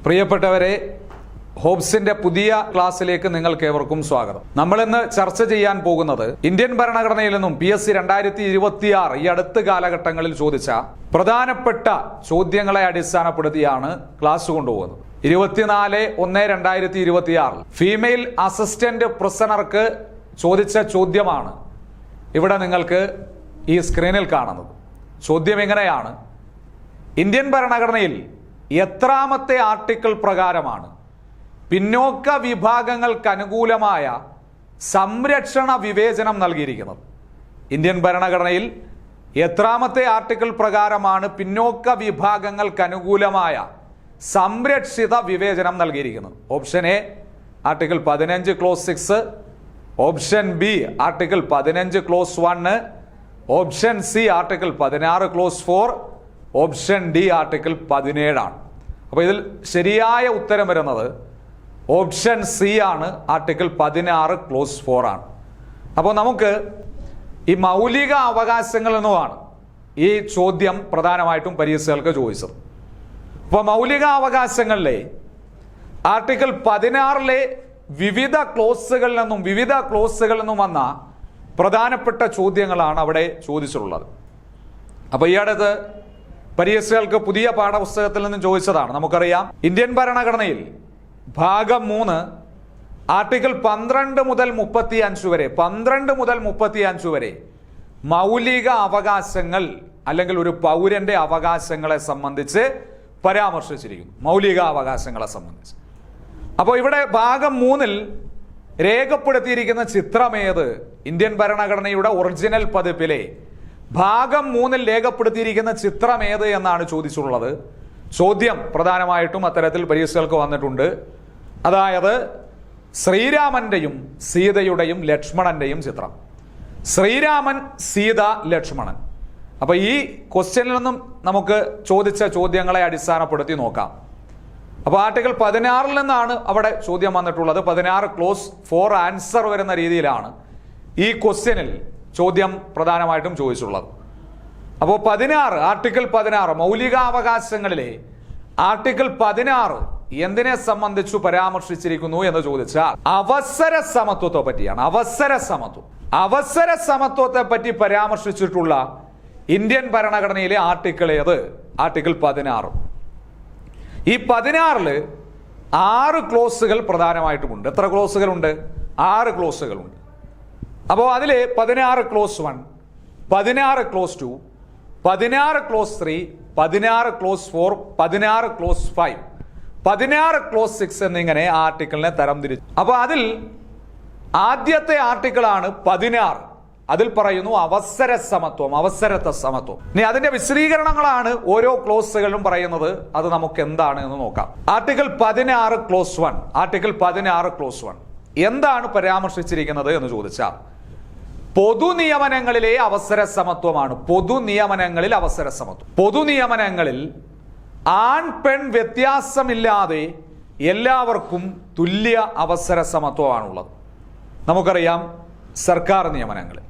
പ്രിയപ്പെട്ടവരെ, ഹോബ്സിന്റെ പുതിയ ക്ലാസ്സിലേക്ക് നിങ്ങൾക്ക് ഏവർക്കും സ്വാഗതം. നമ്മൾ ഇന്ന് ചർച്ച ചെയ്യാൻ പോകുന്നത് ഇന്ത്യൻ ഭരണഘടനയിൽ നിന്നും PSC 2026 ഈ അടുത്ത കാലഘട്ടങ്ങളിൽ ചോദിച്ച പ്രധാനപ്പെട്ട ചോദ്യങ്ങളെ അടിസ്ഥാനപ്പെടുത്തിയാണ് ക്ലാസ് കൊണ്ടുപോകുന്നത്. 24/1/2026 ഫീമെയിൽ അസിസ്റ്റന്റ് പ്രിസണർക്ക് ചോദിച്ച ചോദ്യമാണ് ഇവിടെ നിങ്ങൾക്ക് ഈ സ്ക്രീനിൽ കാണുന്നത്. ചോദ്യം എങ്ങനെയാണ്: ഇന്ത്യൻ ഭരണഘടനയിൽ എത്രാമത്തെ ആർട്ടിക്കിൾ പ്രകാരമാണ് പിന്നോക്ക വിഭാഗങ്ങൾക്ക് അനുകൂലമായ സംരക്ഷണ വിവേചനം നൽകിയിരിക്കുന്നത്? ഇന്ത്യൻ ഭരണഘടനയിൽ എത്രാമത്തെ ആർട്ടിക്കിൾ പ്രകാരമാണ് പിന്നോക്ക വിഭാഗങ്ങൾക്ക് അനുകൂലമായ സംരക്ഷിത വിവേചനം നൽകിയിരിക്കുന്നത്? Option A article 15 close 6, option B article 15 close 1, option C article 16 close 4, option D article 17 ആണ്. അപ്പോൾ ഇതിൽ ശരിയായ ഉത്തരം വരുന്നത് ഓപ്ഷൻ സി ആണ്, ആർട്ടിക്കിൾ 16 ക്ലോസ് 4 ആണ്. അപ്പോൾ നമുക്ക് ഈ മൗലിക അവകാശങ്ങൾ എന്നുമാണ് ഈ ചോദ്യം പ്രധാനമായിട്ടും പരീക്ഷകൾക്ക് ചോദിച്ചത്. അപ്പോൾ മൗലിക അവകാശങ്ങളിലെ ആർട്ടിക്കിൾ 16 വിവിധ ക്ലോസുകളിൽ നിന്നും വന്ന പ്രധാനപ്പെട്ട ചോദ്യങ്ങളാണ് അവിടെ ചോദിച്ചിട്ടുള്ളത്. അപ്പോൾ ഈ അടുത്ത് പരീക്ഷകൾക്ക് പുതിയ പാഠപുസ്തകത്തിൽ നിന്നും ചോദിച്ചതാണ്. നമുക്കറിയാം, ഇന്ത്യൻ ഭരണഘടനയിൽ ഭാഗം 3 ആർട്ടിക്കിൾ 12 മുതൽ 35 വരെ മൗലിക അവകാശങ്ങൾ അല്ലെങ്കിൽ ഒരു പൗരന്റെ അവകാശങ്ങളെ സംബന്ധിച്ച് പരാമർശിച്ചിരിക്കുന്നു. മൗലിക അവകാശങ്ങളെ സംബന്ധിച്ച്. അപ്പോൾ ഇവിടെ ഭാഗം 3 രേഖപ്പെടുത്തിയിരിക്കുന്ന ചിത്രമേത്? ഇന്ത്യൻ ഭരണഘടനയുടെ ഒറിജിനൽ പതിപ്പിലെ ഭാഗം 3 രേഖപ്പെടുത്തിയിരിക്കുന്ന ചിത്രമേത് എന്നാണ് ചോദിച്ചിട്ടുള്ളത്. ചോദ്യം പ്രധാനമായിട്ടും അത്തരത്തിൽ പരീക്ഷകൾക്ക് വന്നിട്ടുണ്ട്. അതായത് ശ്രീരാമന്റെയും സീതയുടെയും ലക്ഷ്മണന്റെയും ചിത്രം. ശ്രീരാമൻ, സീത, ലക്ഷ്മണൻ. അപ്പൊ ഈ ക്വസ്റ്റ്യനിൽ നിന്നും നമുക്ക് ചോദിച്ച ചോദ്യങ്ങളെ അടിസ്ഥാനപ്പെടുത്തി നോക്കാം. അപ്പൊ ആർട്ടിക്കിൾ 16 നിന്നാണ് അവിടെ ചോദ്യം വന്നിട്ടുള്ളത്. 16 ക്ലോസ് 4 ആൻസർ വരുന്ന രീതിയിലാണ് ഈ ക്വസ്റ്റ്യനിൽ ചോദ്യം പ്രധാനമായിട്ടും ചോദിച്ചിട്ടുള്ളത്. അപ്പോൾ ആർട്ടിക്കിൾ 16 മൗലികാവകാശങ്ങളിലെ ആർട്ടിക്കിൾ 16 എന്തിനെ സംബന്ധിച്ചു പരാമർശിച്ചിരിക്കുന്നു എന്ന് ചോദിച്ചാൽ അവസര സമത്വത്തെ പറ്റിയാണ്. അവസര സമത്വത്തെ പറ്റി പരാമർശിച്ചിട്ടുള്ള ഇന്ത്യൻ ഭരണഘടനയിലെ ആർട്ടിക്കിൾ ഏത്? ആർട്ടിക്കിൾ 16. ഈ 16 6 ക്ലോസുകൾ പ്രധാനമായിട്ടുമുണ്ട്. എത്ര ക്ലോസുകളുണ്ട്? 6 ക്ലോസുകളുണ്ട്. അപ്പോൾ അതിൽ 16 close 1, 16 close 2, 16 close 3, 16 close 4, 16 close 5, 16 close 6 എന്നിങ്ങനെ ആർട്ടിക്കിളിനെ തരംതിരിച്ചു. അപ്പോൾ അതിൽ ആദ്യത്തെ ആർട്ടിക്കിളാണ് 16. അതിൽ പറയുന്നു അവസരത്തെ സമത്വം. ഇനി അതിന്റെ വിശദീകരണങ്ങളാണ് ഓരോ ക്ലോസുകളും പറയുന്നത്. അത് നമുക്ക് എന്താണ് എന്ന് നോക്കാം. ആർട്ടിക്കിൾ 16 ക്ലോസ് 1, ആർട്ടിക്കിൾ 16 ക്ലോസ് 1 എന്താണ് പരാമർശിച്ചിരിക്കുന്നത് എന്ന് ചോദിച്ചാൽ പൊതുനിയമനങ്ങളിലെ അവസര സമത്വമാണ്. പൊതുനിയമനങ്ങളിൽ ആൺ പെൺ വ്യത്യാസമില്ലാതെ എല്ലാവർക്കും തുല്യ അവസര സമത്വമാണുള്ളത്. നമുക്കറിയാം, സർക്കാർ നിയമനങ്ങളിൽ.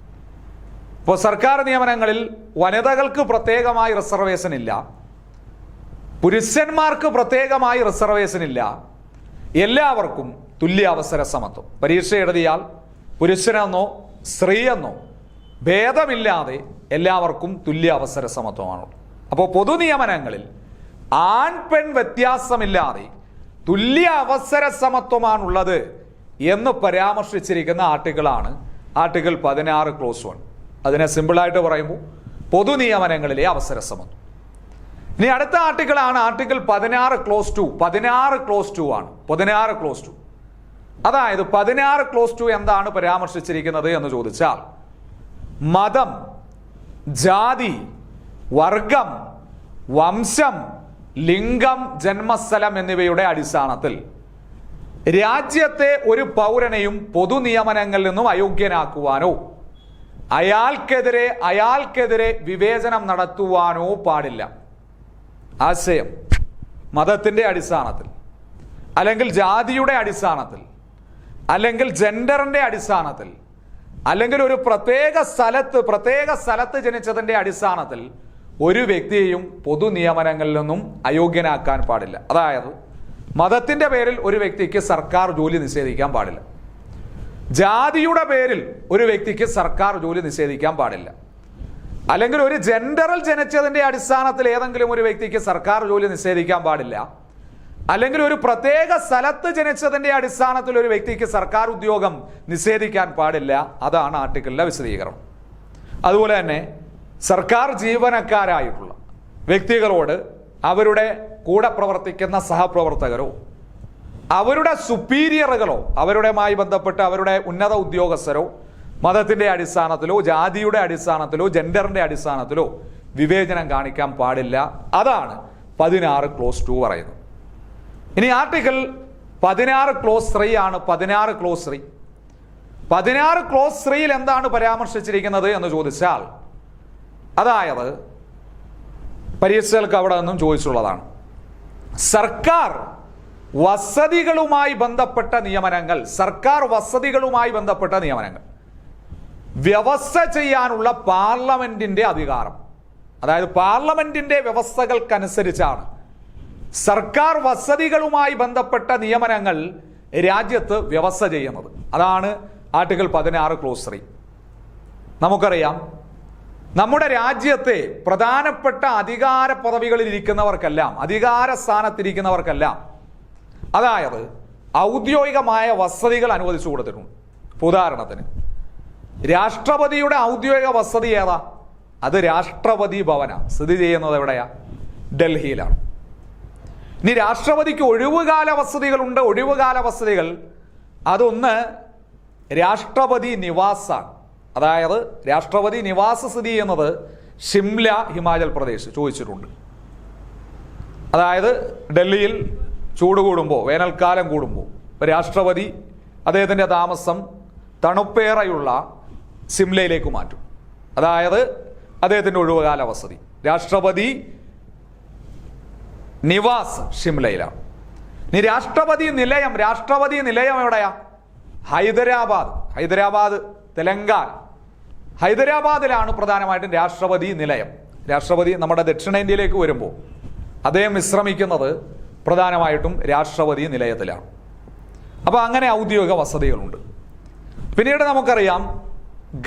ഇപ്പോൾ സർക്കാർ നിയമനങ്ങളിൽ വനിതകൾക്ക് പ്രത്യേകമായി റിസർവേഷൻ ഇല്ല, പുരുഷന്മാർക്ക് പ്രത്യേകമായി റിസർവേഷൻ ഇല്ല. എല്ലാവർക്കും തുല്യ അവസര സമത്വം. പരീക്ഷ എഴുതിയാൽ പുരുഷനെന്നോ സ്ത്രീയെന്നോ ഭേദമില്ലാതെ എല്ലാവർക്കും തുല്യ അവസര സമത്വമാണുള്ളത്. അപ്പോൾ പൊതുനിയമനങ്ങളിൽ ആൺ പെൺ വ്യത്യാസമില്ലാതെ തുല്യ അവസര സമത്വമാണുള്ളത് എന്ന് പരാമർശിച്ചിരിക്കുന്ന ആർട്ടിക്കിളാണ് ആർട്ടിക്കിൾ 16 ക്ലോസ് 1. അതിനെ സിമ്പിളായിട്ട് പറയുമ്പോൾ പൊതുനിയമനങ്ങളിലെ അവസര സമത്വം. ഇനി അടുത്ത ആർട്ടിക്കിളാണ് ആർട്ടിക്കിൾ 16 ക്ലോസ് 2. 16 ക്ലോസ് 2 ആണ്. 16 ക്ലോസ് 2 അതായത് 16 ക്ലോസ് 2 എന്താണ് പരാമർശിച്ചിരിക്കുന്നത് എന്ന് ചോദിച്ചാൽ മതം, ജാതി, വർഗം, വംശം, ലിംഗം, ജന്മസ്ഥലം എന്നിവയുടെ അടിസ്ഥാനത്തിൽ രാജ്യത്തെ ഒരു പൗരനെയും പൊതുനിയമനങ്ങളിൽ നിന്നും അയോഗ്യനാക്കുവാനോ അയാൾക്കെതിരെ വിവേചനം നടത്തുവാനോ പാടില്ല. ആശയം മതത്തിന്റെ അടിസ്ഥാനത്തിൽ, അല്ലെങ്കിൽ ജാതിയുടെ അടിസ്ഥാനത്തിൽ, അല്ലെങ്കിൽ ജെൻഡറിന്റെ അടിസ്ഥാനത്തിൽ, അല്ലെങ്കിൽ ഒരു പ്രത്യേക സ്ഥലത്ത് ജനിച്ചതിന്റെ അടിസ്ഥാനത്തിൽ ഒരു വ്യക്തിയെയും പൊതുനിയമനങ്ങളിൽ നിന്നും അയോഗ്യനാക്കാൻ പാടില്ല. അതായത് മതത്തിന്റെ പേരിൽ ഒരു വ്യക്തിക്ക് സർക്കാർ ജോലി നിഷേധിക്കാൻ പാടില്ല. ജാതിയുടെ പേരിൽ ഒരു വ്യക്തിക്ക് സർക്കാർ ജോലി നിഷേധിക്കാൻ പാടില്ല. അല്ലെങ്കിൽ ഒരു ജെൻഡറിൽ ജനിച്ചതിന്റെ അടിസ്ഥാനത്തിൽ ഏതെങ്കിലും ഒരു വ്യക്തിക്ക് സർക്കാർ ജോലി നിഷേധിക്കാൻ പാടില്ല. അല്ലെങ്കിൽ ഒരു പ്രത്യേക സ്ഥലത്ത് ജനിച്ചതിന്റെ അടിസ്ഥാനത്തിൽ ഒരു വ്യക്തിക്ക് സർക്കാർ ഉദ്യോഗം നിഷേധിക്കാൻ പാടില്ല. അതാണ് ആർട്ടിക്കിളിലെ വിശദീകരണം. അതുപോലെ തന്നെ സർക്കാർ ജീവനക്കാരായിട്ടുള്ള വ്യക്തികളോട് അവരുടെ കൂടെ പ്രവർത്തിക്കുന്ന സഹപ്രവർത്തകരോ അവരുടെ സുപ്പീരിയറുകളോ അവരുടെയുമായി ബന്ധപ്പെട്ട് അവരുടെ ഉന്നത ഉദ്യോഗസ്ഥരോ മതത്തിന്റെ അടിസ്ഥാനത്തിലോ ജാതിയുടെ അടിസ്ഥാനത്തിലോ ജെൻഡറിന്റെ അടിസ്ഥാനത്തിലോ വിവേചനം കാണിക്കാൻ പാടില്ല. അതാണ് 16 ക്ലോസ് 2 പറയുന്നത്. ഇനി ആർട്ടിക്കിൾ 16 ക്ലോസ് 3 ആണ്. 16 ക്ലോസ് 3 16 ക്ലോസ് 3യിൽ എന്താണ് പരാമർശിച്ചിരിക്കുന്നത് എന്ന് ചോദിച്ചാൽ, അതായത് പരീക്ഷകൾക്ക് അവിടെ നിന്നും ചോദിച്ചുള്ളതാണ്. സർക്കാർ വസതികളുമായി ബന്ധപ്പെട്ട നിയമനങ്ങൾ, സർക്കാർ വസതികളുമായി ബന്ധപ്പെട്ട നിയമനങ്ങൾ വ്യവസ്ഥ ചെയ്യാനുള്ള പാർലമെന്റിന്റെ അധികാരം, അതായത് പാർലമെന്റിന്റെ വ്യവസ്ഥകൾക്കനുസരിച്ചാണ് സർക്കാർ വസതികളുമായി ബന്ധപ്പെട്ട നിയമനങ്ങൾ രാജ്യത്ത് വ്യവസ്ഥ ചെയ്യുന്നത്. അതാണ് ആർട്ടിക്കിൾ 16 ക്ലോസ് 3. നമുക്കറിയാം, നമ്മുടെ രാജ്യത്തെ പ്രധാനപ്പെട്ട അധികാര പദവികളിൽ ഇരിക്കുന്നവർക്കെല്ലാം, അധികാര സ്ഥാനത്തിരിക്കുന്നവർക്കെല്ലാം, അതായത് ഔദ്യോഗികമായ വസതികൾ അനുവദിച്ചു കൊടുത്തിട്ടുണ്ട്. ഉദാഹരണത്തിന് രാഷ്ട്രപതിയുടെ ഔദ്യോഗിക വസതി ഏതാ? അത് രാഷ്ട്രപതി ഭവന. സ്ഥിതി ചെയ്യുന്നത് എവിടെയാ? ഡൽഹിയിലാണ്. ഇനി രാഷ്ട്രപതിക്ക് ഒഴിവുകാല വസതികളുണ്ട്. ഒഴിവുകാല വസതികൾ അതൊന്ന് രാഷ്ട്രപതി നിവാസാണ്. അതായത് രാഷ്ട്രപതി നിവാസ് സ്ഥിതി ചെയ്യുന്നത് ഷിംല, ഹിമാചൽ പ്രദേശ്. ചോദിച്ചിട്ടുണ്ട്. അതായത് ഡൽഹിയിൽ ചൂട് കൂടുമ്പോൾ, വേനൽക്കാലം കൂടുമ്പോൾ രാഷ്ട്രപതി അദ്ദേഹത്തിൻ്റെ താമസം തണുപ്പേറെയുള്ള സിംലയിലേക്ക് മാറ്റും. അതായത് അദ്ദേഹത്തിൻ്റെ ഒഴിവുകാല വസതി രാഷ്ട്രപതി നിവാസ് ഷിംലയിലാണ്. ഇനി രാഷ്ട്രപതി നിലയം, രാഷ്ട്രപതി നിലയം എവിടെയാ? ഹൈദരാബാദ്. ഹൈദരാബാദ് തെലങ്കാന. ഹൈദരാബാദിലാണ് പ്രധാനമായിട്ടും രാഷ്ട്രപതി നിലയം. രാഷ്ട്രപതി നമ്മുടെ ദക്ഷിണേന്ത്യയിലേക്ക് വരുമ്പോൾ അദ്ദേഹം വിശ്രമിക്കുന്നത് പ്രധാനമായിട്ടും രാഷ്ട്രപതി നിലയത്തിലാണ്. അപ്പോൾ അങ്ങനെ ഔദ്യോഗിക വസതികളുണ്ട്. പിന്നീട് നമുക്കറിയാം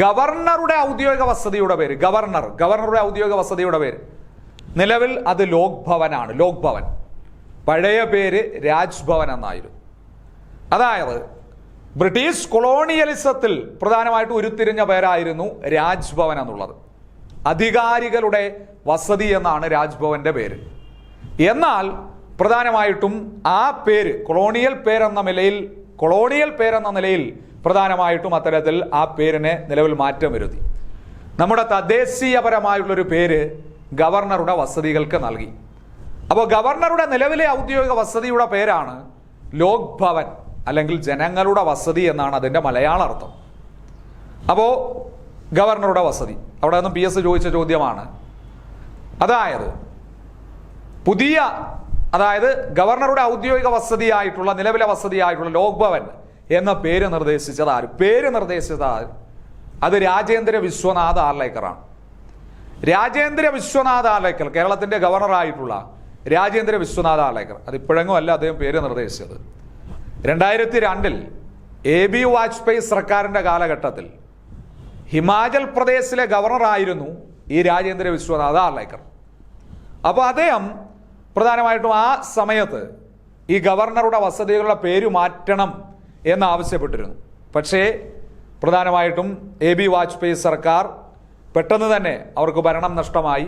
ഗവർണറുടെ ഔദ്യോഗിക വസതിയുടെ പേര്, ഗവർണറുടെ ഔദ്യോഗിക വസതിയുടെ പേര് നിലവിൽ അത് ലോക് ഭവനാണ്. ലോക് ഭവൻ. പഴയ പേര് രാജ്ഭവൻ എന്നായിരുന്നു. അതായത് ബ്രിട്ടീഷ് കൊളോണിയലിസത്തിൽ പ്രധാനമായിട്ടും ഉരുത്തിരിഞ്ഞ പേരായിരുന്നു രാജ്ഭവൻ എന്നുള്ളത്. അധികാരികളുടെ വസതി എന്നാണ് രാജ്ഭവന്റെ പേര്. എന്നാൽ പ്രധാനമായിട്ടും ആ പേര് കൊളോണിയൽ പേരെന്ന നിലയിൽ പ്രധാനമായിട്ടും അത്തരത്തിൽ ആ പേരിനെ നിലവിൽ മാറ്റം വരുത്തി. നമ്മുടെ തദ്ദേശീയപരമായുള്ളൊരു പേര് ഗവർണറുടെ വസതികൾക്ക് നൽകി. അപ്പോൾ ഗവർണറുടെ നിലവിലെ ഔദ്യോഗിക വസതിയുടെ പേരാണ് ലോക് ഭവൻ, അല്ലെങ്കിൽ ജനങ്ങളുടെ വസതി എന്നാണ് അതിൻ്റെ മലയാള അർത്ഥം. അപ്പോൾ ഗവർണറുടെ വസതി അവിടെ നിന്നും PS ചോദിച്ച ചോദ്യമാണ്. അതായത് അതായത് ഗവർണറുടെ ഔദ്യോഗിക വസതിയായിട്ടുള്ള, നിലവിലെ വസതിയായിട്ടുള്ള ലോക് ഭവൻ എന്ന പേര് നിർദ്ദേശിച്ചത് ആര്? അത് രാജേന്ദ്ര വിശ്വനാഥ് ആർലേക്കറാണ്. രാജേന്ദ്ര വിശ്വനാഥ് ആർലേക്കർ, കേരളത്തിന്റെ ഗവർണറായിട്ടുള്ള രാജേന്ദ്ര വിശ്വനാഥ് ആർലേക്കർ. അത് ഇപ്പോഴെങ്ങും അല്ല അദ്ദേഹം പേര് നിർദ്ദേശിച്ചത്. 2002 AB വാജ്പേയി സർക്കാരിന്റെ കാലഘട്ടത്തിൽ ഹിമാചൽ പ്രദേശിലെ ഗവർണറായിരുന്നു ഈ രാജേന്ദ്ര വിശ്വനാഥ് ആർലേക്കർ. അപ്പോൾ അദ്ദേഹം പ്രധാനമായിട്ടും ആ സമയത്ത് ഈ ഗവർണറുടെ വസതികളുടെ പേര് മാറ്റണം എന്നാവശ്യപ്പെട്ടിരുന്നു. പക്ഷേ പ്രധാനമായിട്ടും AB വാജ്പേയി സർക്കാർ പെട്ടെന്ന് തന്നെ അവർക്ക് ഭരണം നഷ്ടമായി,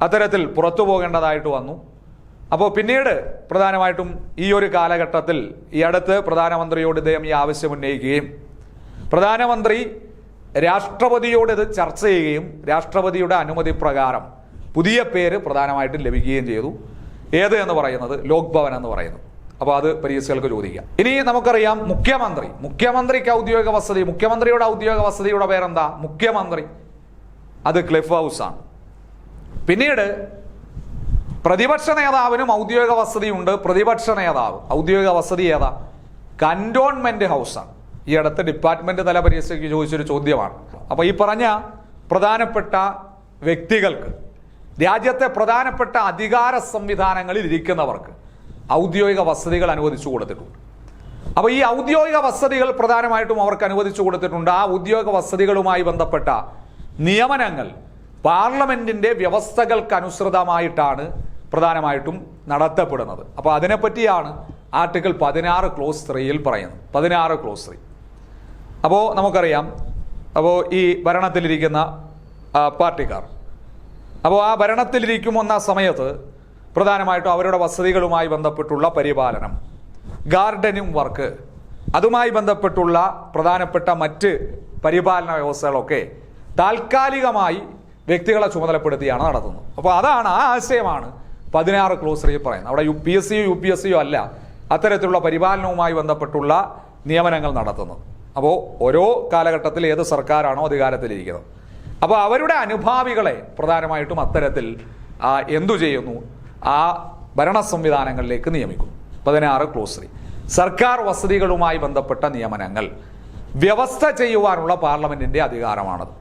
അത്തരത്തിൽ പുറത്തു പോകേണ്ടതായിട്ട് വന്നു. അപ്പോൾ പിന്നീട് പ്രധാനമായിട്ടും ഈ ഒരു കാലഘട്ടത്തിൽ ഈ അടുത്ത് പ്രധാനമന്ത്രിയോട് ഇദ്ദേഹം ഈ ആവശ്യം ഉന്നയിക്കുകയും പ്രധാനമന്ത്രി രാഷ്ട്രപതിയോട് ഇത് ചർച്ച ചെയ്യുകയും രാഷ്ട്രപതിയുടെ അനുമതി പ്രകാരം പുതിയ പേര് പ്രധാനമായിട്ടും ലഭിക്കുകയും ചെയ്തു. ഏത് എന്ന് പറയുന്നത് ലോക് ഭവൻ എന്ന് പറയുന്നു. അപ്പോൾ അത് പരീക്ഷകൾക്ക് ചോദിക്കാം. ഇനി നമുക്കറിയാം മുഖ്യമന്ത്രിക്ക് ഔദ്യോഗിക വസതി, മുഖ്യമന്ത്രിയുടെ ഔദ്യോഗിക വസതിയുടെ പേരെന്താ? മുഖ്യമന്ത്രി. അത് ക്ലിഫ് ഹൗസ് ആണ്. പിന്നീട് പ്രതിപക്ഷ നേതാവിനും ഔദ്യോഗിക വസതിയുണ്ട്. പ്രതിപക്ഷ നേതാവ് ഔദ്യോഗിക വസതി ഏതാ? കന്റോൺമെന്റ് ഹൗസാണ്. ഈ അടുത്ത ഡിപ്പാർട്ട്മെന്റ് തല പരീക്ഷയ്ക്ക് ചോദിച്ചൊരു ചോദ്യമാണ്. അപ്പോൾ ഈ പറഞ്ഞ പ്രധാനപ്പെട്ട വ്യക്തികൾക്ക്, രാജ്യത്തെ പ്രധാനപ്പെട്ട അധികാര സംവിധാനങ്ങളിൽ ഇരിക്കുന്നവർക്ക് ഔദ്യോഗിക വസതികൾ അനുവദിച്ചു കൊടുത്തിട്ടുണ്ട്. അപ്പോൾ ഈ ഔദ്യോഗിക വസതികൾ പ്രധാനമായിട്ടും അവർക്ക് അനുവദിച്ചു കൊടുത്തിട്ടുണ്ട്. ആ ഔദ്യോഗിക വസതികളുമായി ബന്ധപ്പെട്ട നിയമനങ്ങൾ പാർലമെന്റിന്റെ വ്യവസ്ഥകൾക്കനുസൃതമായിട്ടാണ് പ്രധാനമായിട്ടും നടത്തപ്പെടുന്നത്. അപ്പോൾ അതിനെപ്പറ്റിയാണ് ആർട്ടിക്കിൾ 16 ക്ലോസ് 3 പറയുന്നത്. 16 ക്ലോസ് 3. അപ്പോൾ നമുക്കറിയാം, അപ്പോൾ ഈ ഭരണത്തിലിരിക്കുന്ന പാർട്ടിക്കാർ, അപ്പോൾ ആ ഭരണത്തിലിരിക്കുമെന്ന സമയത്ത് പ്രധാനമായിട്ടും അവരുടെ വസതികളുമായി ബന്ധപ്പെട്ടുള്ള പരിപാലനം, ഗാർഡനിങ് വർക്ക്, അതുമായി ബന്ധപ്പെട്ടുള്ള പ്രധാനപ്പെട്ട മറ്റ് പരിപാലന വ്യവസ്ഥകളൊക്കെ താൽക്കാലികമായി വ്യക്തികളെ ചുമതലപ്പെടുത്തിയാണ് നടത്തുന്നത്. അപ്പോൾ അതാണ്, ആ ആശയമാണ് 16 ക്ലോസ് 3 പറയുന്നത്. അവിടെ PSC UPSC അല്ല അത്തരത്തിലുള്ള പരിപാലനവുമായി ബന്ധപ്പെട്ടുള്ള നിയമനങ്ങൾ നടത്തുന്നത്. അപ്പോൾ ഓരോ കാലഘട്ടത്തിൽ ഏത് സർക്കാരാണോ അധികാരത്തിലിരിക്കുന്നത്, അപ്പോൾ അവരുടെ അനുഭാവികളെ പ്രധാനമായിട്ടും അത്തരത്തിൽ എന്തു ചെയ്യുന്നു, ആ ഭരണ സംവിധാനങ്ങളിലേക്ക് നിയമിക്കുന്നു. 16 ക്ലോസ് 3 സർക്കാർ വസതികളുമായി ബന്ധപ്പെട്ട നിയമനങ്ങൾ വ്യവസ്ഥ ചെയ്യുവാനുള്ള പാർലമെന്റിന്റെ അധികാരമാണത്.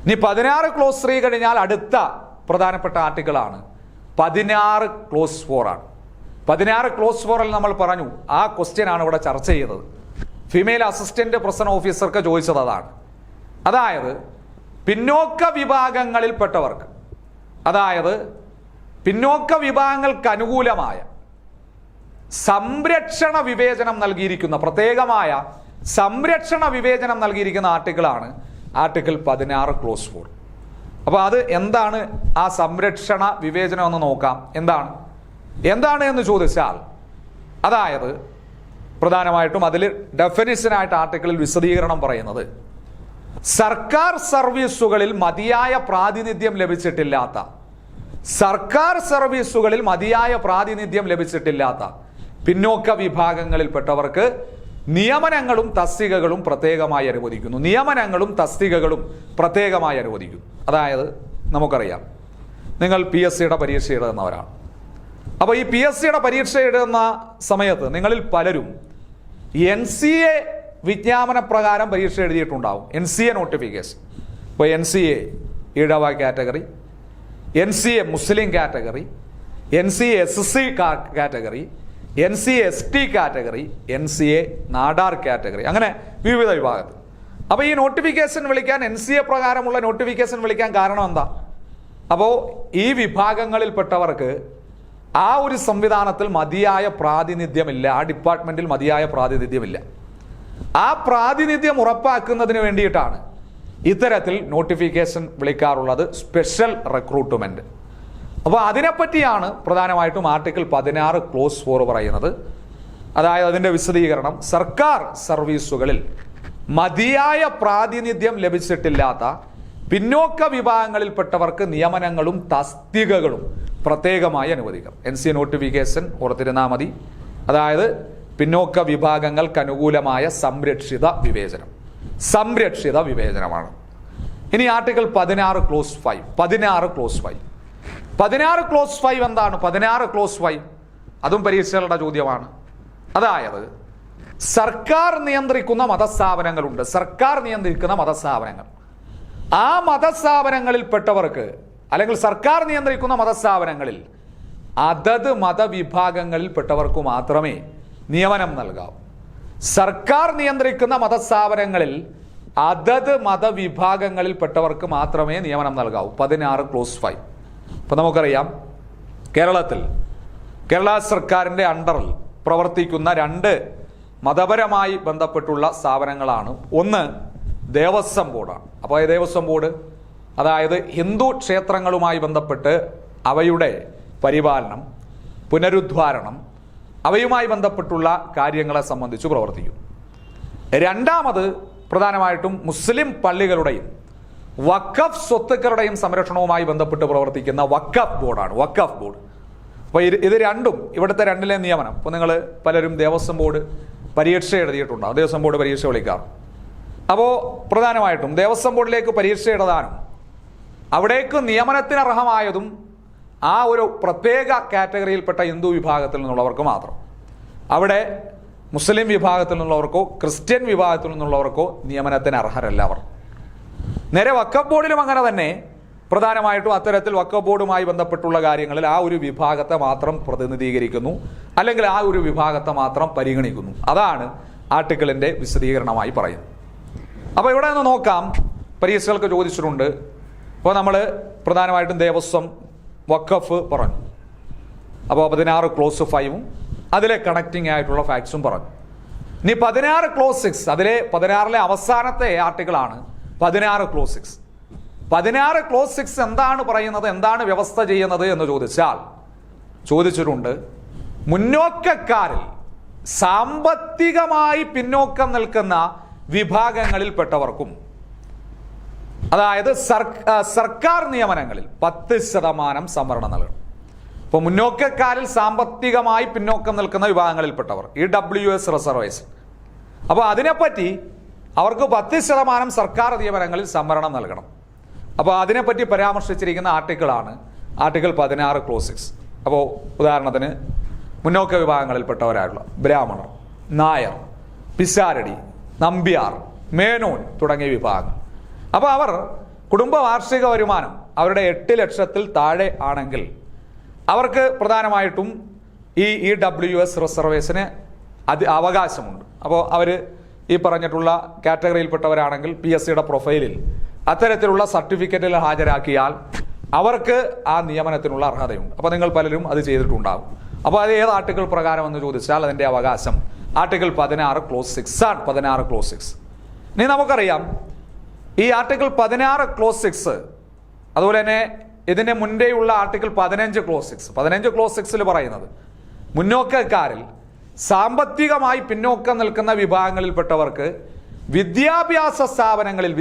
ഇനി 16 ക്ലോസ് 3 കഴിഞ്ഞാൽ അടുത്ത പ്രധാനപ്പെട്ട ആർട്ടിക്കിളാണ് 16 ക്ലോസ് 4 ആണ്. 16 ക്ലോസ് 4 നമ്മൾ പറഞ്ഞു, ആ ക്വസ്റ്റ്യൻ ആണ് ഇവിടെ ചർച്ച ചെയ്തത്. ഫീമെയിൽ അസിസ്റ്റന്റ് പ്രസിഡന്റ് ഓഫീസർക്ക് ചോദിച്ചത് അതാണ്. അതായത് പിന്നോക്ക വിഭാഗങ്ങളിൽപ്പെട്ടവർക്ക്, അതായത് പിന്നോക്ക വിഭാഗങ്ങൾക്ക് അനുകൂലമായ സംരക്ഷണ വിവേചനം നൽകിയിരിക്കുന്ന, പ്രത്യേകമായ സംരക്ഷണ വിവേചനം നൽകിയിരിക്കുന്ന ആർട്ടിക്കിളാണ് ആർട്ടിക്കിൾ 16 ക്ലോസ് 4. അപ്പോൾ അത് എന്താണ് ആ സംരക്ഷണ വിവേചനം എന്ന് നോക്കാം. എന്താണ് എന്ന് ചോദിച്ചാൽ, അതായത് പ്രധാനമായിട്ടും അതിൽ ഡെഫിനിഷനായിട്ട് ആർട്ടിക്കിളിൽ വിശദീകരണം പറയുന്നത്, സർക്കാർ സർവീസുകളിൽ മതിയായ പ്രാതിനിധ്യം ലഭിച്ചിട്ടില്ലാത്ത പിന്നോക്ക വിഭാഗങ്ങളിൽപ്പെട്ടവർക്ക് നിയമനങ്ങളും തസ്തികകളും പ്രത്യേകമായി അനുവദിക്കുന്നു. അതായത് നമുക്കറിയാം, നിങ്ങൾ PSCയുടെ പരീക്ഷ എഴുതുന്നവരാണ്. അപ്പോൾ ഈ PSCയുടെ പരീക്ഷ എഴുതുന്ന സമയത്ത് നിങ്ങളിൽ പലരും NCA വിജ്ഞാപന പ്രകാരം പരീക്ഷ എഴുതിയിട്ടുണ്ടാവും. NCA notification. ഇപ്പോൾ NCA Ezhava category, NCA Muslim category, NCA SC category, NCA ST category, NCA Nadar category, അങ്ങനെ വിവിധ വിഭാഗത്തിൽ. അപ്പോൾ ഈ നോട്ടിഫിക്കേഷൻ വിളിക്കാൻ, NCA പ്രകാരമുള്ള നോട്ടിഫിക്കേഷൻ വിളിക്കാൻ കാരണം എന്താ? അപ്പോൾ ഈ വിഭാഗങ്ങളിൽപ്പെട്ടവർക്ക് ആ ഒരു സംവിധാനത്തിൽ മതിയായ പ്രാതിനിധ്യമില്ല, ആ ഡിപ്പാർട്ട്മെന്റിൽ മതിയായ പ്രാതിനിധ്യമില്ല. ആ പ്രാതിനിധ്യം ഉറപ്പാക്കുന്നതിന് വേണ്ടിയിട്ടാണ് ഇത്തരത്തിൽ നോട്ടിഫിക്കേഷൻ വിളിക്കാറുള്ളത്, സ്പെഷ്യൽ റിക്രൂട്ട്മെന്റ്. അപ്പോൾ അതിനെപ്പറ്റിയാണ് പ്രധാനമായിട്ടും ആർട്ടിക്കിൾ 16 ക്ലോസ് 4 പറയുന്നത്. അതായത് അതിൻ്റെ വിശദീകരണം, സർക്കാർ സർവീസുകളിൽ മതിയായ പ്രാതിനിധ്യം ലഭിച്ചിട്ടില്ലാത്ത പിന്നോക്ക വിഭാഗങ്ങളിൽപ്പെട്ടവർക്ക് നിയമനങ്ങളും തസ്തികകളും പ്രത്യേകമായി അനുവദിക്കാം. NCA നോട്ടിഫിക്കേഷൻ ഓർത്തിരുന്നാൽ മതി. അതായത് പിന്നോക്ക വിഭാഗങ്ങൾക്ക് അനുകൂലമായ സംരക്ഷിത വിവേചനമാണ്. ഇനി ആർട്ടിക്കിൾ 16 ക്ലോസ് 5. 16 ക്ലോസ് 5 എന്താണ്? 16 ക്ലോസ് 5 അതും പരീക്ഷകളുടെ ചോദ്യമാണ്. അതായത് സർക്കാർ നിയന്ത്രിക്കുന്ന മതസ്ഥാപനങ്ങളുണ്ട്. ആ മതസ്ഥാപനങ്ങളിൽപ്പെട്ടവർക്ക്, അല്ലെങ്കിൽ സർക്കാർ നിയന്ത്രിക്കുന്ന മതസ്ഥാപനങ്ങളിൽ അതത് മതവിഭാഗങ്ങളിൽപ്പെട്ടവർക്ക് മാത്രമേ നിയമനം നൽകാവൂ. സർക്കാർ നിയന്ത്രിക്കുന്ന മതസ്ഥാപനങ്ങളിൽ അതത് മതവിഭാഗങ്ങളിൽപ്പെട്ടവർക്ക് മാത്രമേ നിയമനം നൽകാവൂ. 16 ക്ലോസ് 5. ഇപ്പം നമുക്കറിയാം, കേരള സർക്കാരിൻ്റെ അണ്ടറിൽ പ്രവർത്തിക്കുന്ന 2 മതപരമായി ബന്ധപ്പെട്ടുള്ള സ്ഥാപനങ്ങളാണ്. ഒന്ന് ദേവസ്വം ബോർഡാണ്. അപ്പോൾ ഈ ദേവസ്വം ബോർഡ്, അതായത് ഹിന്ദു ക്ഷേത്രങ്ങളുമായി ബന്ധപ്പെട്ട് അവയുടെ പരിപാലനം, പുനരുദ്ധാരണം, അവയുമായി ബന്ധപ്പെട്ടുള്ള കാര്യങ്ങളെ സംബന്ധിച്ച് പ്രവർത്തിക്കും. രണ്ടാമത് പ്രധാനമായിട്ടും മുസ്ലിം പള്ളികളുടെയും വഖഫ് സ്വത്തുക്കളുടെയും സംരക്ഷണവുമായി ബന്ധപ്പെട്ട് പ്രവർത്തിക്കുന്ന വഖഫ് ബോർഡാണ്. അപ്പോൾ ഇത് രണ്ടും, ഇവിടുത്തെ 2ലെ നിയമനം. ഇപ്പോൾ നിങ്ങൾ പലരും ദേവസ്വം ബോർഡ് പരീക്ഷ എഴുതിയിട്ടുണ്ടാകും, ദേവസ്വം ബോർഡ് പരീക്ഷ വിളിക്കാറ്. അപ്പോൾ പ്രധാനമായിട്ടും ദേവസ്വം ബോർഡിലേക്ക് പരീക്ഷ എഴുതാനും അവിടേക്ക് നിയമനത്തിന് അർഹമായതും ആ ഒരു പ്രത്യേക കാറ്റഗറിയിൽപ്പെട്ട ഹിന്ദു വിഭാഗത്തിൽ നിന്നുള്ളവർക്ക് മാത്രം. അവിടെ മുസ്ലിം വിഭാഗത്തിൽ നിന്നുള്ളവർക്കോ ക്രിസ്ത്യൻ വിഭാഗത്തിൽ നിന്നുള്ളവർക്കോ നിയമനത്തിന് അർഹരല്ല അവർ. നേരെ വഖഫ് ബോർഡിലും അങ്ങനെ തന്നെ പ്രധാനമായിട്ടും അത്തരത്തിൽ വഖഫ് ബോർഡുമായി ബന്ധപ്പെട്ടുള്ള കാര്യങ്ങളിൽ ആ ഒരു വിഭാഗത്തെ മാത്രം പ്രതിനിധീകരിക്കുന്നു, അല്ലെങ്കിൽ ആ ഒരു വിഭാഗത്തെ മാത്രം പരിഗണിക്കുന്നു. അതാണ് ആർട്ടിക്കിളിന്റെ വിശദീകരണമായി പറയുന്നത്. അപ്പോൾ ഇവിടെ നിന്ന് നോക്കാം, പരീക്ഷകൾക്ക് ചോദിച്ചിട്ടുണ്ട്. അപ്പോൾ നമ്മൾ പ്രധാനമായിട്ടും ദേവസ്വം, വഖഫ് പറഞ്ഞു. അപ്പോൾ 16 ക്ലോസ് 5ഉം അതിലെ കണക്റ്റിംഗ് ആയിട്ടുള്ള ഫാക്ട്സും പറഞ്ഞു. ഇനി 16 ക്ലോസ് 6, അതിലെ 16ലെ അവസാനത്തെ ആർട്ടിക്കിളാണ് 16 ക്ലോസ് 6. 16 ക്ലോസ് 6 എന്താണ് പറയുന്നത്, എന്താണ് വ്യവസ്ഥ ചെയ്യുന്നത് എന്ന് ചോദിച്ചിട്ടുണ്ട്. മുന്നോക്കക്കാരിൽ സാമ്പത്തികമായി പിന്നോക്കം നിൽക്കുന്ന വിഭാഗങ്ങളിൽപ്പെട്ടവർക്കും, അതായത് സർക്കാർ നിയമനങ്ങളിൽ 10% സംവരണം നൽകണം. ഇപ്പോൾ മുന്നോക്കക്കാരിൽ സാമ്പത്തികമായി പിന്നോക്കം നിൽക്കുന്ന വിഭാഗങ്ങളിൽപ്പെട്ടവർ, EWS റിസർവേഷൻ. അപ്പോൾ അതിനെപ്പറ്റി അവർക്ക് 10% സർക്കാർ നിയമനങ്ങളിൽ സംവരണം നൽകണം. അപ്പോൾ അതിനെപ്പറ്റി പരാമർശിച്ചിരിക്കുന്ന ആർട്ടിക്കിളാണ് ആർട്ടിക്കിൾ 16 ക്ലോസ് 6. അപ്പോൾ ഉദാഹരണത്തിന് മുന്നോക്ക വിഭാഗങ്ങളിൽപ്പെട്ടവരായിട്ടുള്ള ബ്രാഹ്മണർ, നായർ, പിസാരടി, നമ്പ്യാർ, മേനോൻ തുടങ്ങിയ വിഭാഗങ്ങൾ. അപ്പോൾ അവർ കുടുംബ വാർഷിക വരുമാനം അവരുടെ 8 ലക്ഷത്തിൽ താഴെ ആണെങ്കിൽ അവർക്ക് പ്രധാനമായിട്ടും ഈ EWS റിസർവേഷന് അവകാശമുണ്ട്. അപ്പോൾ അവർ ഈ പറഞ്ഞിട്ടുള്ള കാറ്റഗറിയിൽപ്പെട്ടവരാണെങ്കിൽ PSCയുടെ പ്രൊഫൈലിൽ അത്തരത്തിലുള്ള സർട്ടിഫിക്കറ്റിൽ ഹാജരാക്കിയാൽ അവർക്ക് ആ നിയമനത്തിനുള്ള അർഹതയുണ്ട്. അപ്പോൾ നിങ്ങൾ പലരും അത് ചെയ്തിട്ടുണ്ടാകും. അപ്പോൾ അത് ഏത് ആർട്ടിക്കിൾ പ്രകാരം എന്ന് ചോദിച്ചാൽ അതിൻ്റെ അവകാശം ആർട്ടിക്കിൾ 16 ക്ലോസ് 6 ആണ്. 16 ക്ലോസ് 6. ഇനി നമുക്കറിയാം ഈ ആർട്ടിക്കിൾ 16 ക്ലോസ് 6, അതുപോലെ തന്നെ ഇതിന്റെ മുൻപേയുള്ള ആർട്ടിക്കിൾ 15 ക്ലോസ് 6. 15 ക്ലോസ് 6 പറയുന്നത് മുന്നോക്കക്കാരിൽ സാമ്പത്തികമായി പിന്നോക്കം നിൽക്കുന്ന വിഭാഗങ്ങളിൽപ്പെട്ടവർക്ക് വിദ്യാഭ്യാസ സ്ഥാപനങ്ങളിൽ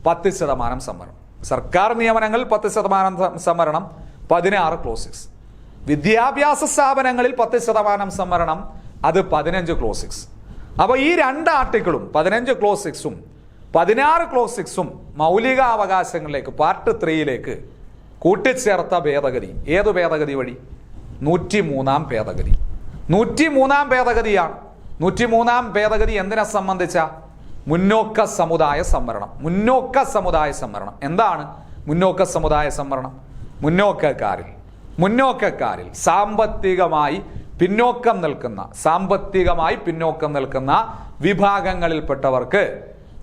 10% സംവരണം. സർക്കാർ നിയമനങ്ങളിൽ 10% സംവരണം 16 ക്ലോസ് 6. വിദ്യാഭ്യാസ സ്ഥാപനങ്ങളിൽ 10% സംവരണം അത് 15 ക്ലോസ് 6. അപ്പോൾ ഈ രണ്ട് ആർട്ടിക്കിളും 15 ക്ലോസ് 6ഉം 16 ക്ലോസ് 6ഉം മൗലിക അവകാശങ്ങളിലേക്ക് പാർട്ട് 3യിലേക്ക് കൂട്ടിച്ചേർത്ത ഭേദഗതി ഏത് ഭേദഗതി വഴി? 103-ാം ഭേദഗതി. 103-ാം ഭേദഗതിയാണ്. 103-ാം ഭേദഗതി എന്തിനെ സംബന്ധിച്ച? മുന്നോക്ക സമുദായ സംവരണം. മുന്നോക്ക സമുദായ സംവരണം എന്താണ് മുന്നോക്ക സമുദായ സംവരണം? മുന്നോക്കക്കാരിൽ സാമ്പത്തികമായി പിന്നോക്കം നിൽക്കുന്ന വിഭാഗങ്ങളിൽപ്പെട്ടവർക്ക്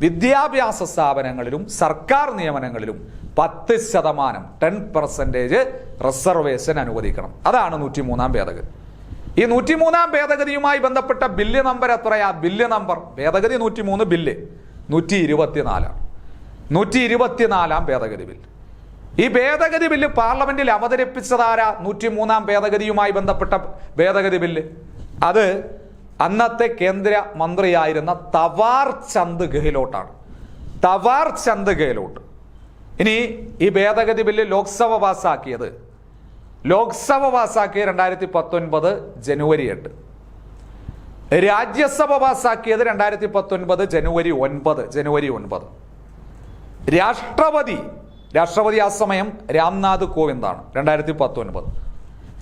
വിദ്യാഭ്യാസ സ്ഥാപനങ്ങളിലും സർക്കാർ നിയമനങ്ങളിലും 10% റിസർവേഷൻ അനുവദിക്കണം. അതാണ് 103-ാം ഭേദഗതി. ഈ 103-ാം ഭേദഗതിയുമായി ബന്ധപ്പെട്ട ബില്ല് നമ്പർ എത്രയാ? ബില്ല് നമ്പർ ഭേദഗതി 103, ബില്ല് 124. 124-ാം ഭേദഗതി ബില്ല്. ഈ ഭേദഗതി ബില്ല് പാർലമെന്റിൽ അവതരിപ്പിച്ചതാരാ? 103-ാം ഭേദഗതിയുമായി ബന്ധപ്പെട്ട ഭേദഗതി ബില്ല് അത് അന്നത്തെ കേന്ദ്ര മന്ത്രിയായിരുന്ന തവാർ ചന്ദ് ഗെഹ്ലോട്ടാണ്. തവാർ ചന്ദ് ഗെഹ്ലോട്ട്. ഇനി ഈ ഭേദഗതി ബില്ല് ലോക്സഭ പാസാക്കിയത് 2019 ജനുവരി 8. രാജ്യസഭ പാസാക്കിയത് 2019 ജനുവരി 9. രാഷ്ട്രപതി ആ സമയം രാംനാഥ് കോവിന്ദാണ്. 2019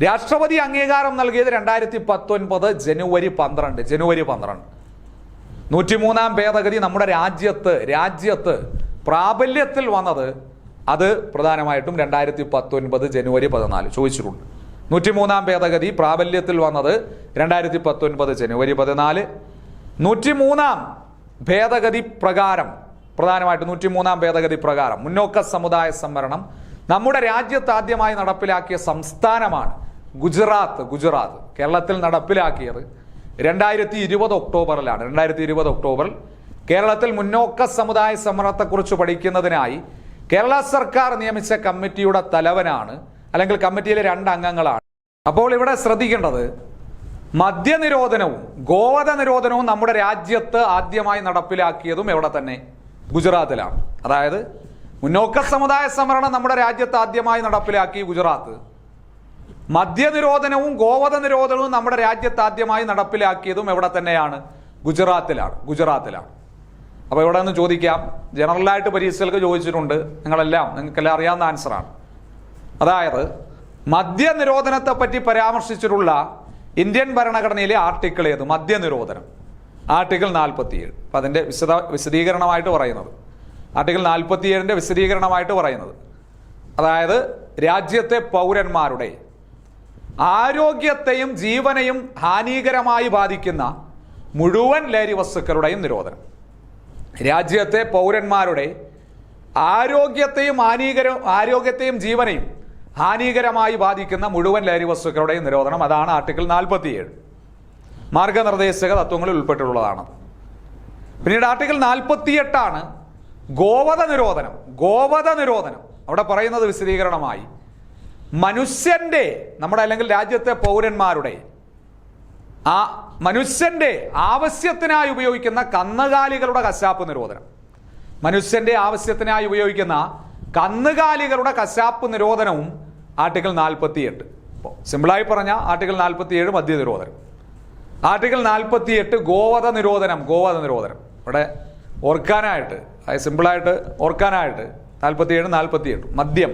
രാഷ്ട്രപതി അംഗീകാരം നൽകിയത് 2019 ജനുവരി 12. 103-ാം ഭേദഗതി നമ്മുടെ രാജ്യത്ത് പ്രാബല്യത്തിൽ വന്നത് അത് പ്രധാനമായിട്ടും 2019 ജനുവരി 14 ചോദിച്ചിട്ടുണ്ട്. 103-ാം ഭേദഗതി പ്രാബല്യത്തിൽ വന്നത് 2019 ജനുവരി 14. 103-ാം ഭേദഗതി പ്രകാരം പ്രധാനമായിട്ടും 103-ാം ഭേദഗതി പ്രകാരം മുന്നോക്ക സമുദായ സംവരണം നമ്മുടെ രാജ്യത്ത് ആദ്യമായി നടപ്പിലാക്കിയ സംസ്ഥാനമാണ് ഗുജറാത്ത്. കേരളത്തിൽ നടപ്പിലാക്കിയത് 2020 ഒക്ടോബറിലാണ്. 2020 ഒക്ടോബറിൽ കേരളത്തിൽ മുന്നോക്ക സമുദായ സംവരണത്തെക്കുറിച്ച് പഠിക്കുന്നതിനായി കേരള സർക്കാർ നിയമിച്ച കമ്മിറ്റിയുടെ തലവനാണ്, അല്ലെങ്കിൽ കമ്മിറ്റിയിലെ 2 അംഗങ്ങളാണ്. അപ്പോൾ ഇവിടെ ശ്രദ്ധിക്കേണ്ടത് മദ്യനിരോധനവും ഗോവധ നിരോധനവും നമ്മുടെ രാജ്യത്ത് ആദ്യമായി നടപ്പിലാക്കിയതും എവിടെ തന്നെ? ഗുജറാത്തിലാണ്. അതായത് മുന്നോക്ക സമുദായ സംവരണം നമ്മുടെ രാജ്യത്ത് ആദ്യമായി നടപ്പിലാക്കി ഗുജറാത്ത്. മദ്യനിരോധനവും ഗോവധ നിരോധനവും നമ്മുടെ രാജ്യത്ത് ആദ്യമായി നടപ്പിലാക്കിയതും എവിടെ തന്നെയാണ്? ഗുജറാത്തിലാണ്. അപ്പോൾ ഇവിടെ നിന്ന് ചോദിക്കാം, ജനറലായിട്ട് പരീക്ഷകൾക്ക് ചോദിച്ചിട്ടുണ്ട്, നിങ്ങൾക്കെല്ലാം അറിയാവുന്ന ആൻസറാണ്. അതായത് മദ്യനിരോധനത്തെ പറ്റി പരാമർശിച്ചിട്ടുള്ള ഇന്ത്യൻ ഭരണഘടനയിലെ ആർട്ടിക്കിൾ ഏത്? മദ്യനിരോധനം ആർട്ടിക്കിൾ 47. അപ്പം അതിൻ്റെ വിശദീകരണമായിട്ട് പറയുന്നത് ആർട്ടിക്കിൾ 47-ന്റെ വിശദീകരണമായിട്ട് പറയുന്നത്. അതായത് രാജ്യത്തെ പൗരന്മാരുടെ ആരോഗ്യത്തെയും ജീവനെയും ഹാനികരമായി ബാധിക്കുന്ന മുഴുവൻ ലഹരി വസ്തുക്കളുടെയും നിരോധനം. രാജ്യത്തെ പൗരന്മാരുടെ ആരോഗ്യത്തെയും ജീവനെയും ഹാനികരമായി ബാധിക്കുന്ന മുഴുവൻ ലഹരി വസ്തുക്കളുടെയും നിരോധനം. അതാണ് ആർട്ടിക്കിൾ 47. മാർഗനിർദ്ദേശക തത്വങ്ങളിൽ ഉൾപ്പെട്ടിട്ടുള്ളതാണ്. പിന്നീട് ആർട്ടിക്കിൾ 48 ഗോവധ നിരോധനം. ഗോവധ നിരോധനം അവിടെ പറയുന്നത് വിശദീകരണമായി മനുഷ്യന്റെ നമ്മുടെ അല്ലെങ്കിൽ രാജ്യത്തെ പൗരന്മാരുടെ മനുഷ്യന്റെ ആവശ്യത്തിനായി ഉപയോഗിക്കുന്ന കന്നുകാലികളുടെ കശാപ്പ് നിരോധനം. മനുഷ്യന്റെ ആവശ്യത്തിനായി ഉപയോഗിക്കുന്ന കന്നുകാലികളുടെ കശാപ്പ് നിരോധനവും ആർട്ടിക്കിൾ 48. സിമ്പിളായി പറഞ്ഞ ആർട്ടിക്കിൾ 47 മദ്യ നിരോധനം. ആർട്ടിക്കിൾ 48 ഗോവധ നിരോധനം. ഗോവധ നിരോധനം ഇവിടെ ഓർക്കാനായിട്ട്, അതായത് സിമ്പിളായിട്ട് ഓർക്കാനായിട്ട് 47, 48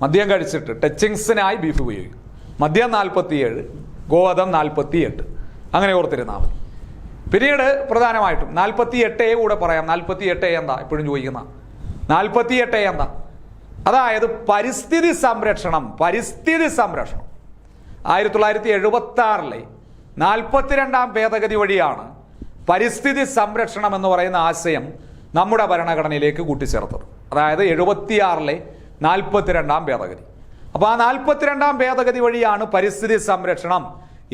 മദ്യം കഴിച്ചിട്ട് ടച്ചിങ്സിനായി ബീഫ് ഉപയോഗിക്കും. മദ്യം 47, ഗോവധം 48, അങ്ങനെ ഓർത്തിരുന്നാൽ മതി. പിന്നീട് പ്രധാനമായിട്ടും 48A കൂടെ പറയാം. 48A എന്താ എപ്പോഴും ചോദിക്കുന്ന 48A എന്താ? അതായത് പരിസ്ഥിതി സംരക്ഷണം. പരിസ്ഥിതി സംരക്ഷണം 1976 42-ാം ഭേദഗതി വഴിയാണ് പരിസ്ഥിതി സംരക്ഷണം എന്ന് പറയുന്ന ആശയം നമ്മുടെ ഭരണഘടനയിലേക്ക് കൂട്ടിച്ചേർത്തത്. അതായത് 76 42-ാം ഭേദഗതി. അപ്പോൾ ആ 42-ാം ഭേദഗതി വഴിയാണ് പരിസ്ഥിതി സംരക്ഷണം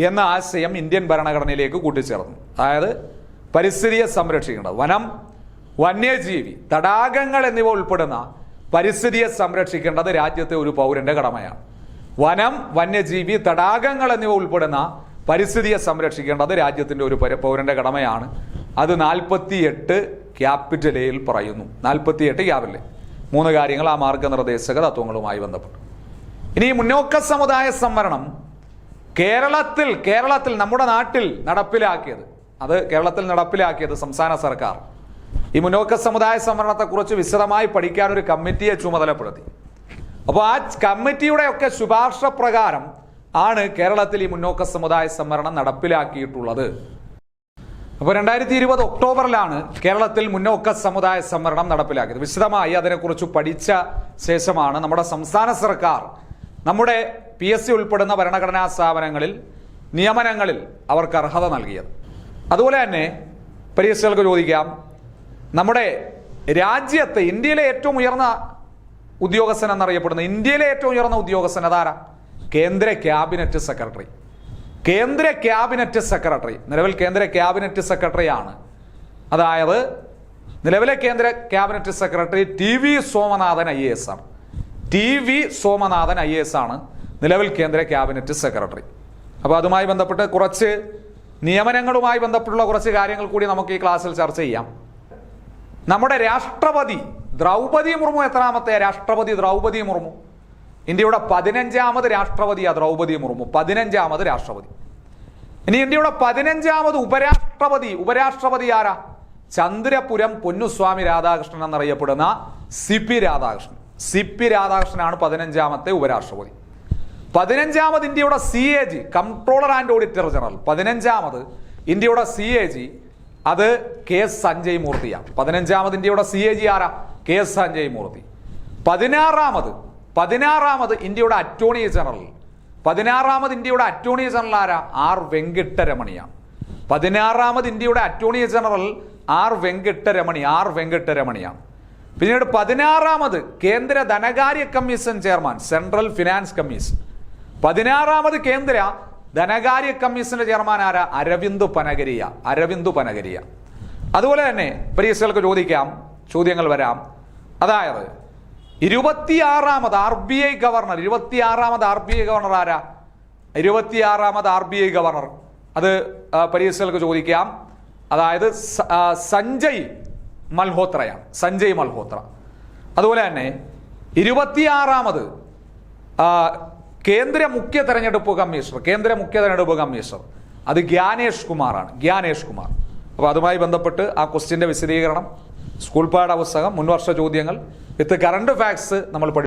എന്ന ആശയം ഇന്ത്യൻ ഭരണഘടനയിലേക്ക് കൂട്ടിച്ചേർന്നു. അതായത് പരിസ്ഥിതിയെ സംരക്ഷിക്കേണ്ടത്, വനം, വന്യജീവി, തടാകങ്ങൾ എന്നിവ ഉൾപ്പെടുന്ന പരിസ്ഥിതിയെ സംരക്ഷിക്കേണ്ടത് രാജ്യത്തെ ഒരു പൗരന്റെ കടമയാണ്. വനം, വന്യജീവി, തടാകങ്ങൾ എന്നിവ ഉൾപ്പെടുന്ന പരിസ്ഥിതിയെ സംരക്ഷിക്കേണ്ടത് രാജ്യത്തിന്റെ ഒരു പൗരന്റെ കടമയാണ്. അത് 48 ക്യാപിറ്റൽ എയിൽ പറയുന്നു. 48 ക്യാപിറ്റൽ 3 കാര്യങ്ങൾ ആ മാർഗനിർദ്ദേശക തത്വങ്ങളുമായി ബന്ധപ്പെട്ടു. ഇനി മുന്നോക്ക സമുദായ സംവരണം കേരളത്തിൽ നമ്മുടെ നാട്ടിൽ നടപ്പിലാക്കിയത്, അത് കേരളത്തിൽ നടപ്പിലാക്കിയത് സംസ്ഥാന സർക്കാർ ഈ മുന്നോക്ക സമുദായ സംവരണത്തെക്കുറിച്ച് വിശദമായി പഠിക്കാൻ ഒരു കമ്മിറ്റിയെ ചുമതലപ്പെടുത്തി. അപ്പോൾ ആ കമ്മിറ്റിയുടെ ഒക്കെ ശുപാർശ പ്രകാരം ആണ് കേരളത്തിൽ ഈ മുന്നോക്ക സമുദായ സംവരണം നടപ്പിലാക്കിയിട്ടുള്ളത്. അപ്പോൾ 2020 ഒക്ടോബറിലാണ് കേരളത്തിൽ മുന്നോക്ക സമുദായ സംവരണം നടപ്പിലാക്കിയത്. വിശദമായി അതിനെക്കുറിച്ച് പഠിച്ച ശേഷമാണ് നമ്മുടെ സംസ്ഥാന സർക്കാർ നമ്മുടെ PSC ഉൾപ്പെടുന്ന ഭരണഘടനാ സ്ഥാപനങ്ങളിൽ നിയമനങ്ങളിൽ അവർക്ക് അർഹത നൽകിയത്. അതുപോലെ തന്നെ പരീക്ഷകൾക്ക് ചോദിക്കാം, നമ്മുടെ രാജ്യത്തെ ഇന്ത്യയിലെ ഏറ്റവും ഉയർന്ന ഉദ്യോഗസ്ഥൻ എന്നറിയപ്പെടുന്ന ഇന്ത്യയിലെ ഏറ്റവും ഉയർന്ന ഉദ്യോഗസ്ഥൻ അതാരാ? കേന്ദ്ര ക്യാബിനറ്റ് സെക്രട്ടറി. കേന്ദ്ര ക്യാബിനറ്റ് സെക്രട്ടറി നിലവിൽ കേന്ദ്ര ക്യാബിനറ്റ് സെക്രട്ടറിയാണ്. അതായത് നിലവിലെ കേന്ദ്ര cabinet secretary TV Somanathan IAS ആണ്. TV സോമനാഥൻ IAS ആണ് നിലവിൽ കേന്ദ്ര ക്യാബിനറ്റ് സെക്രട്ടറി. അപ്പോൾ അതുമായി ബന്ധപ്പെട്ട് കുറച്ച് നിയമനങ്ങളുമായി ബന്ധപ്പെട്ടുള്ള കുറച്ച് കാര്യങ്ങൾ കൂടി നമുക്ക് ഈ ക്ലാസ്സിൽ ചർച്ച ചെയ്യാം. നമ്മുടെ രാഷ്ട്രപതി ദ്രൗപദി മുർമു എത്രാമത്തെ രാഷ്ട്രപതി? ദ്രൗപദി മുർമു ഇന്ത്യയുടെ 15ാമത് രാഷ്ട്രപതിയാണ് ദ്രൗപദി മുർമു. 15ാമത് രാഷ്ട്രപതി. ഇനി ഇന്ത്യയുടെ 15ാമത് ഉപരാഷ്ട്രപതി ആരാ? ചന്ദ്രപുരം പൊന്നുസ്വാമി രാധാകൃഷ്ണൻ എന്നറിയപ്പെടുന്ന CP രാധാകൃഷ്ണൻ. CP രാധാകൃഷ്ണനാണ് 15ാമത്തെ ഉപരാഷ്ട്രപതി. 15ാമത് ഇന്ത്യയുടെ CAG comptroller and auditor general. 15ാമത് ഇന്ത്യയുടെ CAG അത് KS സഞ്ജയ് മൂർത്തിയാണ്. 15ാമത് ഇന്ത്യയുടെ CAG ആരാ? KS സഞ്ജയ് മൂർത്തി. 16ാമത് ഇന്ത്യയുടെ അറ്റോർണി ജനറൽ. 16ാമത് ഇന്ത്യയുടെ അറ്റോർണി ജനറൽ ആരാ? R വെങ്കിട്ടരമണിയാണ്. 16ാമത് ഇന്ത്യയുടെ അറ്റോർണി ജനറൽ R വെങ്കിട്ടരമണിയാണ്. പിന്നീട് 16ാമത് കേന്ദ്ര ധനകാര്യ commission chairman, central finance commission. 16ാമത് കേന്ദ്ര ധനകാര്യ കമ്മീഷന്റെ ചെയർമാൻ ആരാ? അരവിന്ദ് പനഗരിയ. അതുപോലെ തന്നെ പരീക്ഷകൾക്ക് ചോദ്യങ്ങൾ വരാം. അതായത് 26ാമത് RBI ഗവർണർ. 26ാമത് RBI ഗവർണർ ആരാ? 26ാമത് RBI ഗവർണർ അത് പരീക്ഷകൾക്ക് ചോദിക്കാം. അതായത് സഞ്ജയ് മൽഹോത്ര. അതുപോലെ തന്നെ 26ാമത് കേന്ദ്ര മുഖ്യ തെരഞ്ഞെടുപ്പ് കമ്മീഷണർ അത് ഗ്യാനേഷ് കുമാറാണ്. അപ്പോൾ അതുമായി ബന്ധപ്പെട്ട് ആ ക്വസ്റ്റ്യന്റെ വിശദീകരണം, സ്കൂൾ പാഠപുസ്തകം, മുൻവർഷ ചോദ്യങ്ങൾ വിത്ത് കറണ്ട് ഫാക്ട്സ് നമ്മൾ